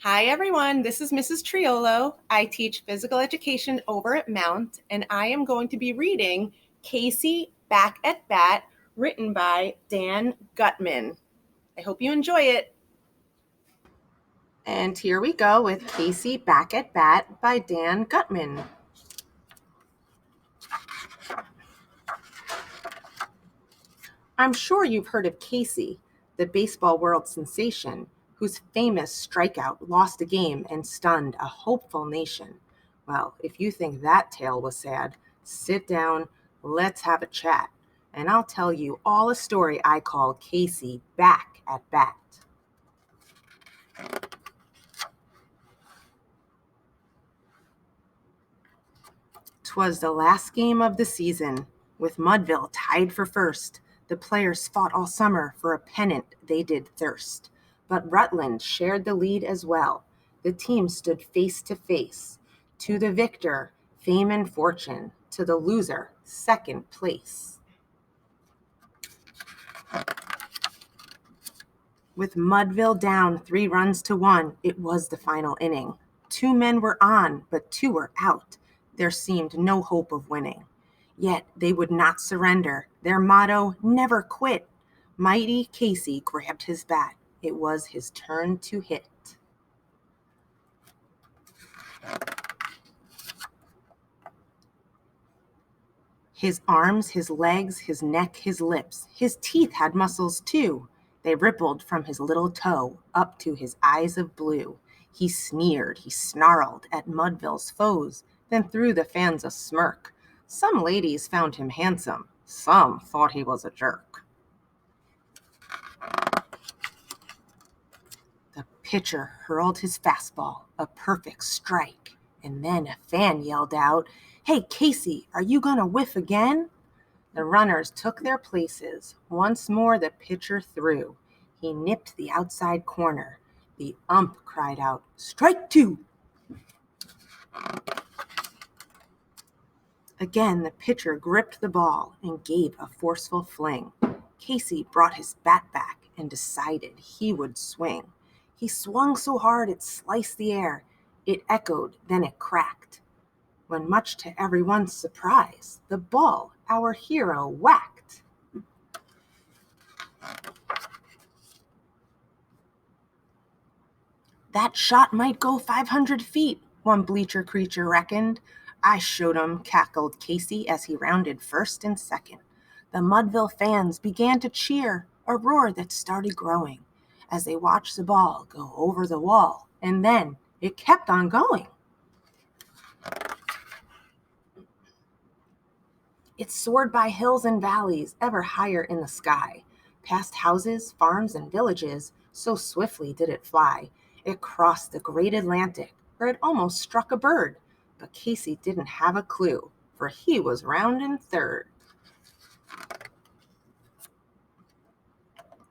Hi, everyone. This is Mrs. Triolo. I teach physical education over at Mount, and I am going to be reading Casey Back at Bat, written by Dan Gutman. I hope you enjoy it. And here we go with Casey Back at Bat by Dan Gutman. I'm sure you've heard of Casey, the baseball world sensation, whose famous strikeout lost a game and stunned a hopeful nation. Well, if you think that tale was sad, sit down, let's have a chat, and I'll tell you all a story I call Casey Back at Bat. 'Twas the last game of the season, with Mudville tied for first. The players fought all summer for a pennant they did thirst. But Rutland shared the lead as well. The teams stood face to face. To the victor, fame and fortune. To the loser, second place. With Mudville down 3-1, it was the final inning. 2 men were on, but 2 were out. There seemed no hope of winning. Yet they would not surrender. Their motto, never quit. Mighty Casey grabbed his bat. It was his turn to hit. His arms, his legs, his neck, his lips, his teeth had muscles too. They rippled from his little toe up to his eyes of blue. He sneered, he snarled at Mudville's foes, then threw the fans a smirk. Some ladies found him handsome, some thought he was a jerk. The pitcher hurled his fastball, a perfect strike, and then a fan yelled out, "Hey, Casey, are you gonna whiff again?" The runners took their places. Once more the pitcher threw. He nipped the outside corner. The ump cried out, "Strike 2!" Again the pitcher gripped the ball and gave a forceful fling. Casey brought his bat back and decided he would swing. He swung so hard it sliced the air. It echoed, then it cracked. When, much to everyone's surprise, the ball our hero whacked. That shot might go 500 feet, one bleacher creature reckoned. I showed 'em, cackled Casey as he rounded first and second. The Mudville fans began to cheer, a roar that started growing as they watched the ball go over the wall, and then it kept on going. It soared by hills and valleys, ever higher in the sky, past houses, farms, and villages, so swiftly did it fly. It crossed the great Atlantic, where it almost struck a bird, but Casey didn't have a clue, for he was rounding third.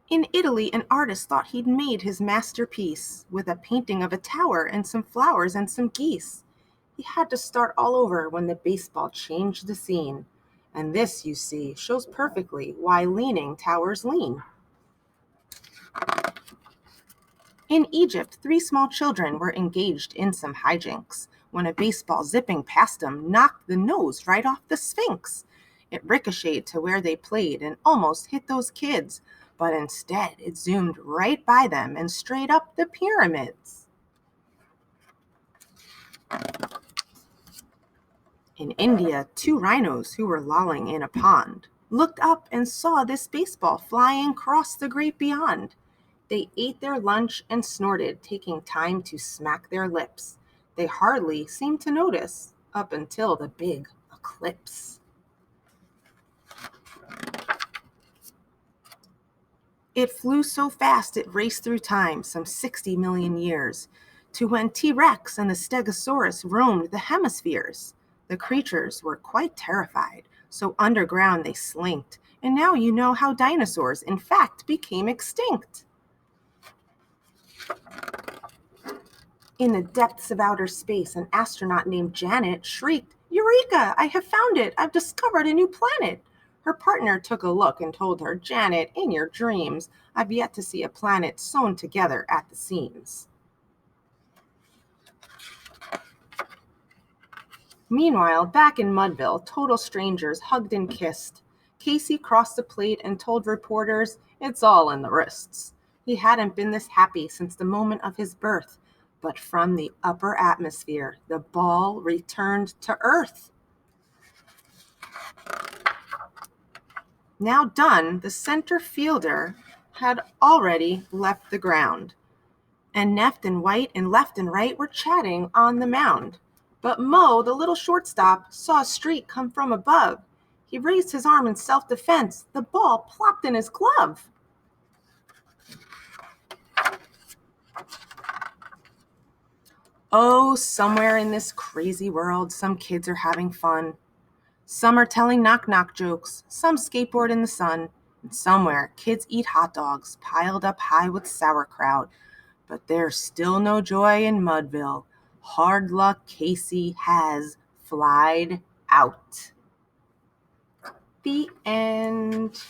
In Italy, an artist thought he'd made his masterpiece with a painting of a tower and some flowers and some geese. He had to start all over when the baseball changed the scene. And this, you see, shows perfectly why leaning towers lean. In Egypt, 3 small children were engaged in some hijinks when a baseball zipping past them knocked the nose right off the Sphinx. It ricocheted to where they played and almost hit those kids, but instead it zoomed right by them and straight up the pyramids. In India, 2 rhinos who were lolling in a pond looked up and saw this baseball flying across the great beyond. They ate their lunch and snorted, taking time to smack their lips. They hardly seemed to notice up until the big eclipse. It flew so fast it raced through time, some 60 million years, to when T-Rex and the Stegosaurus roamed the hemispheres. The creatures were quite terrified, so underground they slinked, and now you know how dinosaurs, in fact, became extinct. In the depths of outer space, an astronaut named Janet shrieked, "Eureka! I have found it! I've discovered a new planet!" Her partner took a look and told her, "Janet, in your dreams, I've yet to see a planet sewn together at the seams." Meanwhile, back in Mudville, total strangers hugged and kissed. Casey crossed the plate and told reporters, "It's all in the wrists." He hadn't been this happy since the moment of his birth, but from the upper atmosphere, the ball returned to earth. Now done, the center fielder had already left the ground, and Neft and White and left and right were chatting on the mound. But Mo, the little shortstop, saw a streak come from above. He raised his arm in self-defense. The ball plopped in his glove. Oh, somewhere in this crazy world, some kids are having fun. Some are telling knock-knock jokes, some skateboard in the sun, and somewhere kids eat hot dogs piled up high with sauerkraut. But there's still no joy in Mudville. Hard luck Casey has flied out. The end.